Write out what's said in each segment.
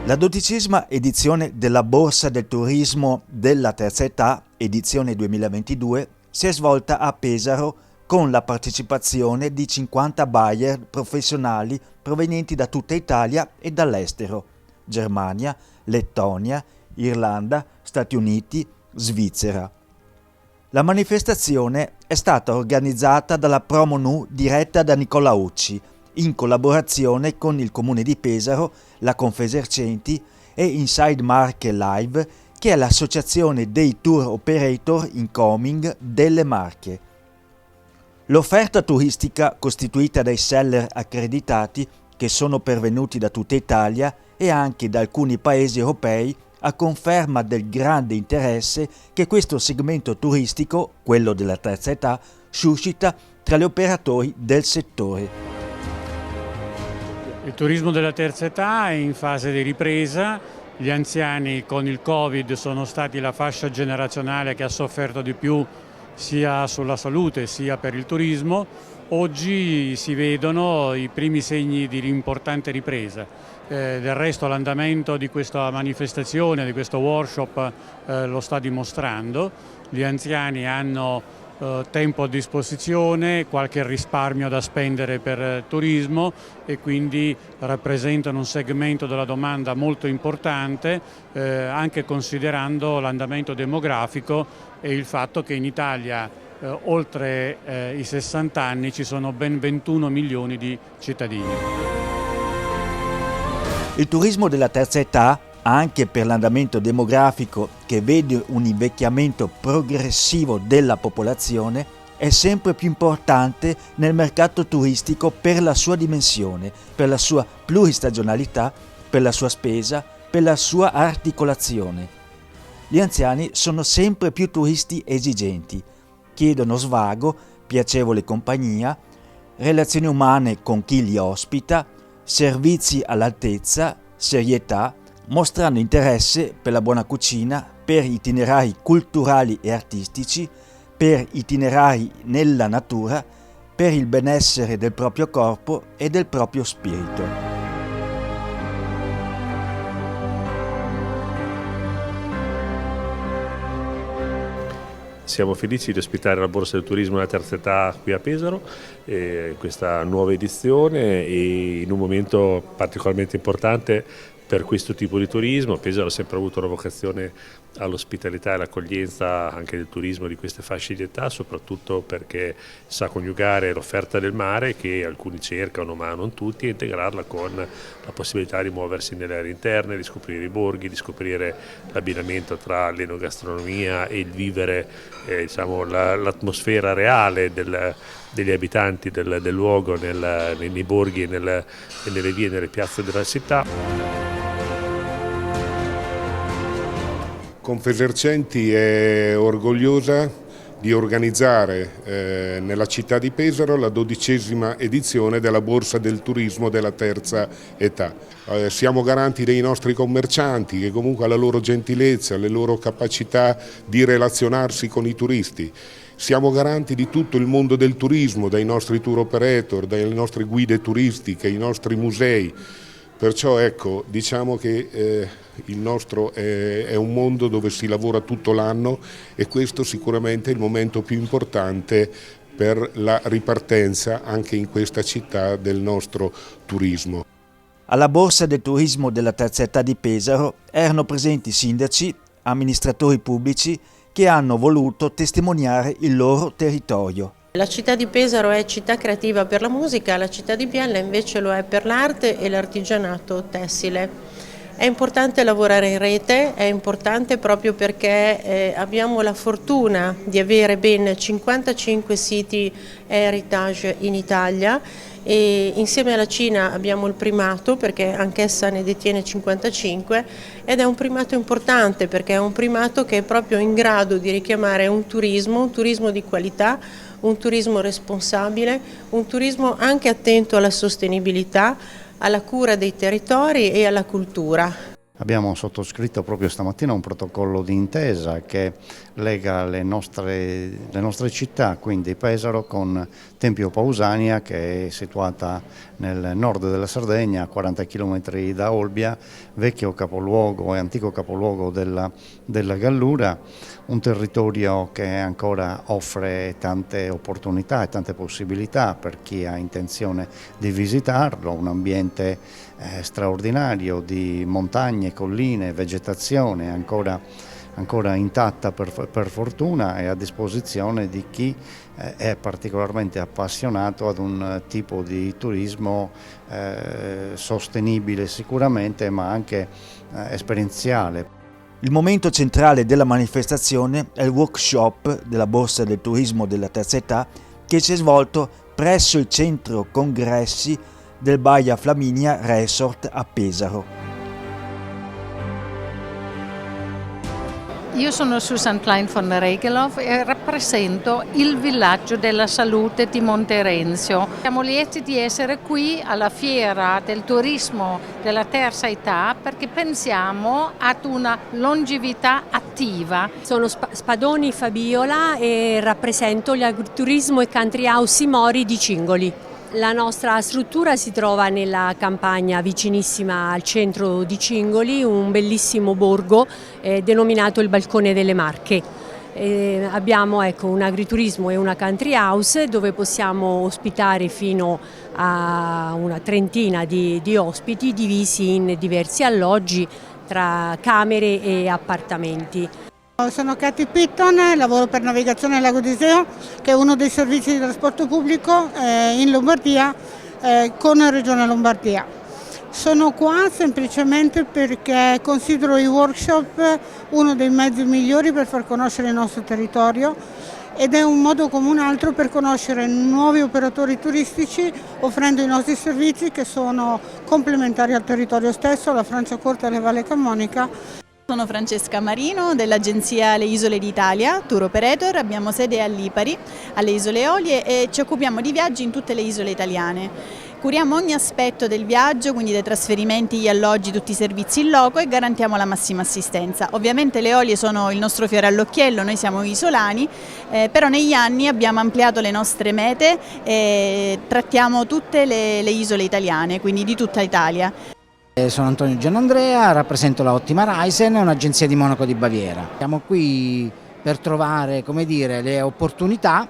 La 12ª edizione della Borsa del Turismo della Terza Età, edizione 2022, si è svolta a Pesaro con la partecipazione di 50 buyer professionali provenienti da tutta Italia e dall'estero: Germania, Lettonia, Irlanda, Stati Uniti, Svizzera. La manifestazione è stata organizzata dalla Promo.Nu diretta da Nicola Ucci, in collaborazione con il Comune di Pesaro, la Confesercenti e Inside Marche Live, che è l'associazione dei tour operator incoming delle Marche. L'offerta turistica, costituita dai seller accreditati che sono pervenuti da tutta Italia e anche da alcuni paesi europei, a conferma del grande interesse che questo segmento turistico, quello della terza età, suscita tra gli operatori del settore. Il turismo della terza età è in fase di ripresa. Gli anziani con il Covid sono stati la fascia generazionale che ha sofferto di più sia sulla salute sia per il turismo. Oggi si vedono i primi segni di importante ripresa. Del resto l'andamento di questa manifestazione, di questo workshop lo sta dimostrando. Gli anziani hanno tempo a disposizione, qualche risparmio da spendere per turismo e quindi rappresentano un segmento della domanda molto importante, anche considerando l'andamento demografico e il fatto che in Italia oltre i 60 anni ci sono ben 21 milioni di cittadini. Il turismo della terza età, anche per l'andamento demografico che vede un invecchiamento progressivo della popolazione, è sempre più importante nel mercato turistico per la sua dimensione, per la sua pluristagionalità, per la sua spesa, per la sua articolazione. Gli anziani sono sempre più turisti esigenti, chiedono svago, piacevole compagnia, relazioni umane con chi li ospita, servizi all'altezza, serietà, mostrando interesse per la buona cucina, per itinerari culturali e artistici, per itinerari nella natura, per il benessere del proprio corpo e del proprio spirito. Siamo felici di ospitare la Borsa del Turismo della Terza Età qui a Pesaro, questa nuova edizione e in un momento particolarmente importante per questo tipo di turismo. Pesaro ha sempre avuto una vocazione all'ospitalità e all'accoglienza anche del turismo di queste fasce di età, soprattutto perché sa coniugare l'offerta del mare che alcuni cercano ma non tutti e integrarla con la possibilità di muoversi nelle aree interne, di scoprire i borghi, di scoprire l'abbinamento tra l'enogastronomia e il vivere diciamo, l'atmosfera reale degli abitanti del luogo nei borghi e nelle vie e nelle piazze della città. Confesercenti è orgogliosa di organizzare nella città di Pesaro la 12ª edizione della Borsa del Turismo della Terza Età. Siamo garanti dei nostri commercianti che comunque alla loro gentilezza, alle loro capacità di relazionarsi con i turisti. Siamo garanti di tutto il mondo del turismo, dai nostri tour operator, dalle nostre guide turistiche, i nostri musei. Perciò ecco, diciamo che il nostro è un mondo dove si lavora tutto l'anno e questo sicuramente è il momento più importante per la ripartenza anche in questa città del nostro turismo. Alla Borsa del Turismo della Terza Età di Pesaro erano presenti sindaci, amministratori pubblici che hanno voluto testimoniare il loro territorio. La città di Pesaro è città creativa per la musica, la città di Biella invece lo è per l'arte e l'artigianato tessile. È importante lavorare in rete, è importante proprio perché abbiamo la fortuna di avere ben 55 siti heritage in Italia e insieme alla Cina abbiamo il primato perché anch'essa ne detiene 55 ed è un primato importante perché è un primato che è proprio in grado di richiamare un turismo di qualità, un turismo responsabile, un turismo anche attento alla sostenibilità, alla cura dei territori e alla cultura. Abbiamo sottoscritto proprio stamattina un protocollo di intesa che lega le nostre città, quindi Pesaro, con Tempio Pausania, che è situata nel nord della Sardegna, a 40 km da Olbia, vecchio capoluogo e antico capoluogo della Gallura, un territorio che ancora offre tante opportunità e tante possibilità per chi ha intenzione di visitarlo, un ambiente straordinario di montagne, colline, vegetazione ancora intatta per fortuna e a disposizione di chi è particolarmente appassionato ad un tipo di turismo sostenibile sicuramente, ma anche esperienziale. Il momento centrale della manifestazione è il workshop della Borsa del Turismo della Terza Età che si è svolto presso il centro congressi del Baia Flaminia Resort a Pesaro. Io sono Susan Klein von Regelow e rappresento il villaggio della salute di Monterenzio. Siamo lieti di essere qui alla fiera del turismo della terza età perché pensiamo ad una longevità attiva. Sono Spadoni Fabiola e rappresento gli agriturismo e country house Mori di Cingoli. La nostra struttura si trova nella campagna vicinissima al centro di Cingoli, un bellissimo borgo denominato il Balcone delle Marche. Abbiamo un agriturismo e una country house dove possiamo ospitare fino a una trentina di ospiti divisi in diversi alloggi tra camere e appartamenti. Sono Katy Pitton, lavoro per Navigazione Lago d'Iseo, che è uno dei servizi di trasporto pubblico in Lombardia con Regione Lombardia. Sono qua semplicemente perché considero i workshop uno dei mezzi migliori per far conoscere il nostro territorio ed è un modo come un altro per conoscere nuovi operatori turistici offrendo i nostri servizi che sono complementari al territorio stesso, alla Francia Corta e alla Valle Camonica. Sono Francesca Marino dell'agenzia Le Isole d'Italia, tour operator, abbiamo sede a Lipari, alle Isole Eolie e ci occupiamo di viaggi in tutte le isole italiane. Curiamo ogni aspetto del viaggio, quindi dai trasferimenti, gli alloggi, tutti i servizi in loco e garantiamo la massima assistenza. Ovviamente le Eolie sono il nostro fiore all'occhiello, noi siamo isolani, però negli anni abbiamo ampliato le nostre mete e trattiamo tutte le isole italiane, quindi di tutta Italia. Sono Antonio Gianandrea, rappresento la Ottima Reisen, un'agenzia di Monaco di Baviera. Siamo qui per trovare, come dire, le opportunità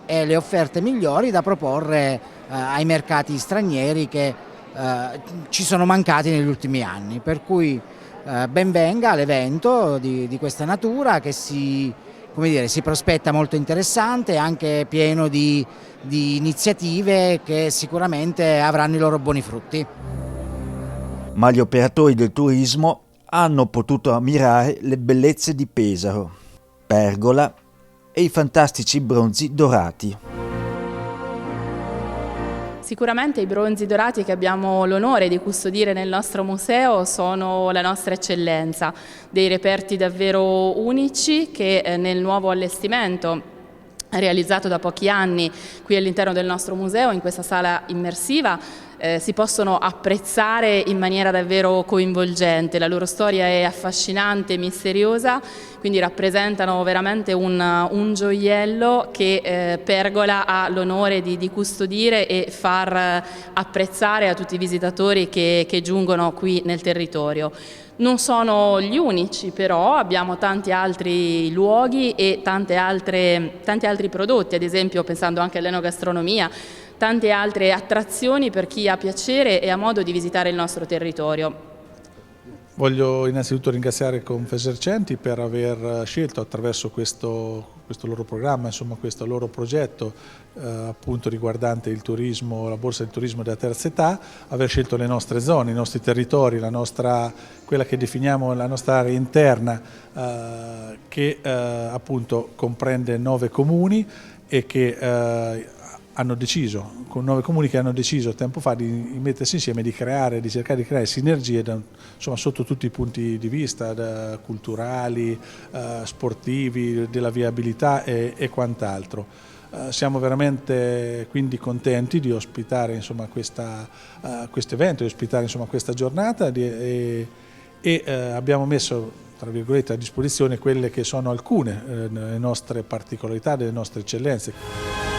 e le offerte migliori da proporre ai mercati stranieri che ci sono mancati negli ultimi anni. Per cui ben venga l'evento di questa natura che si prospetta molto interessante, anche pieno di iniziative che sicuramente avranno i loro buoni frutti. Ma gli operatori del turismo hanno potuto ammirare le bellezze di Pesaro, Pergola e i fantastici bronzi dorati. Sicuramente i bronzi dorati che abbiamo l'onore di custodire nel nostro museo sono la nostra eccellenza, dei reperti davvero unici che nel nuovo allestimento realizzato da pochi anni qui all'interno del nostro museo, in questa sala immersiva, si possono apprezzare in maniera davvero coinvolgente. La loro storia è affascinante e misteriosa, quindi rappresentano veramente un gioiello che Pergola ha l'onore di custodire e far apprezzare a tutti i visitatori che giungono qui nel territorio. Non sono gli unici, però abbiamo tanti altri luoghi e tanti altri prodotti, ad esempio pensando anche all'enogastronomia, tante altre attrazioni per chi ha piacere e ha modo di visitare il nostro territorio. Voglio innanzitutto ringraziare Confesercenti per aver scelto attraverso questo loro programma, insomma questo loro progetto appunto riguardante il turismo, la borsa del turismo della terza età, aver scelto le nostre zone, i nostri territori, quella che definiamo la nostra area interna che appunto comprende 9 comuni e che hanno deciso, con 9 comuni che hanno deciso tempo fa di mettersi insieme, di cercare di creare sinergie insomma, sotto tutti i punti di vista, culturali, sportivi, della viabilità e quant'altro. Siamo veramente quindi contenti di ospitare insomma, questo evento, di ospitare insomma, questa giornata e e abbiamo messo, tra virgolette, a disposizione quelle che sono alcune delle nostre particolarità, delle nostre eccellenze.